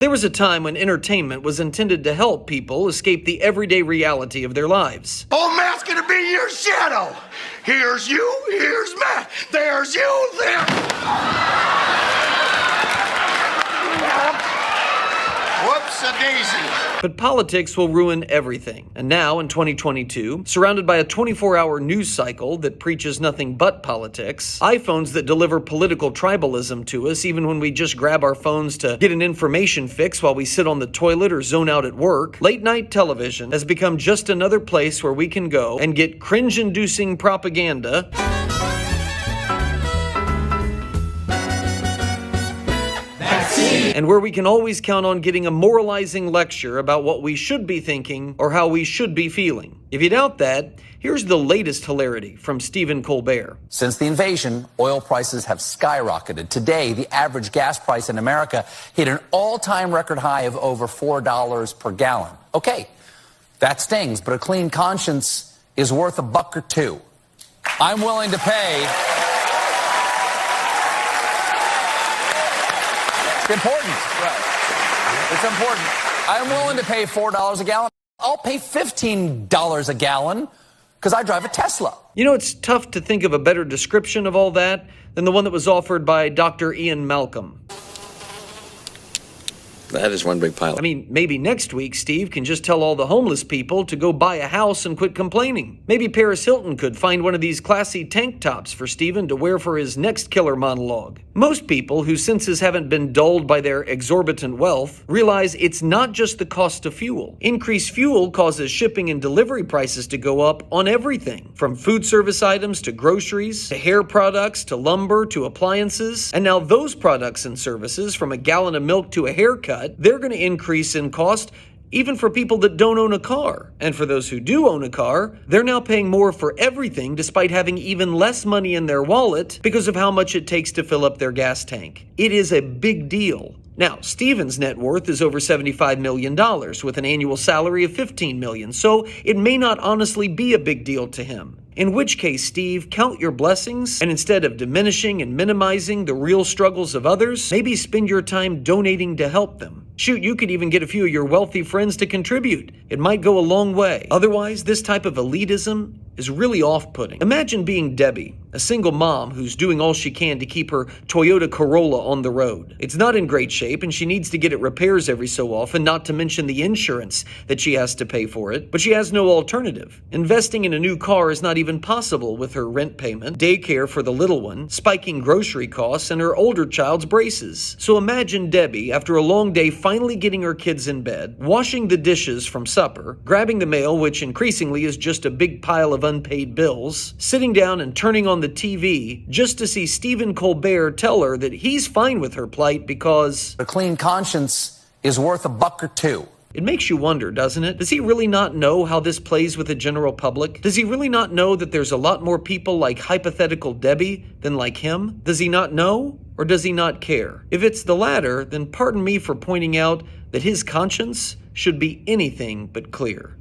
There was a time when entertainment was intended to help people escape the everyday reality of their lives. Old Matt's gonna be your shadow. Here's you, here's Matt. There's you, there. Whoops-a-daisy. But politics will ruin everything. And now, in 2022, surrounded by a 24-hour news cycle that preaches nothing but politics, iPhones that deliver political tribalism to us even when we just grab our phones to get an information fix while we sit on the toilet or zone out at work, late-night television has become just another place where we can go and get cringe-inducing propaganda and where we can always count on getting a moralizing lecture about what we should be thinking or how we should be feeling. If you doubt that, here's the latest hilarity from Stephen Colbert. Since the invasion, oil prices have skyrocketed. Today, the average gas price in America hit an all-time record high of over $4 per gallon. Okay, that stings, but a clean conscience is worth $1 or $2. I'm willing to pay. It's important. Right. It's important. I'm willing to pay $4 a gallon. I'll pay $15 a gallon because I drive a Tesla. You know, it's tough to think of a better description of all that than the one that was offered by Dr. Ian Malcolm. That is one big pile. I mean, maybe next week Steve can just tell all the homeless people to go buy a house and quit complaining. Maybe Paris Hilton could find one of these classy tank tops for Stephen to wear for his next killer monologue. Most people whose senses haven't been dulled by their exorbitant wealth realize it's not just the cost of fuel. Increased fuel causes shipping and delivery prices to go up on everything, from food service items to groceries, to hair products, to lumber, to appliances. And now those products and services, from a gallon of milk to a haircut, they're going to increase in cost even for people that don't own a car. And for those who do own a car, they're now paying more for everything despite having even less money in their wallet because of how much it takes to fill up their gas tank. It is a big deal. Now, Stephen's net worth is over $75 million with an annual salary of $15 million, so it may not honestly be a big deal to him. In which case, Steve, count your blessings, and instead of diminishing and minimizing the real struggles of others, maybe spend your time donating to help them. Shoot, you could even get a few of your wealthy friends to contribute. It might go a long way. Otherwise, this type of elitism is really off-putting. Imagine being Debbie, a single mom who's doing all she can to keep her Toyota Corolla on the road. It's not in great shape and she needs to get it repairs every so often, not to mention the insurance that she has to pay for it. But she has no alternative. Investing in a new car is not even possible with her rent payment, daycare for the little one, spiking grocery costs, and her older child's braces. So imagine Debbie, after a long day, finally getting her kids in bed, washing the dishes from supper, grabbing the mail, which increasingly is just a big pile of unpaid bills, sitting down and turning on the TV just to see Stephen Colbert tell her that he's fine with her plight because a clean conscience is worth $1 or $2. It makes you wonder, doesn't it? Does he really not know how this plays with the general public? Does he really not know that there's a lot more people like hypothetical Debbie than like him? Does he not know, or does he not care? If it's the latter, then pardon me for pointing out that his conscience should be anything but clear.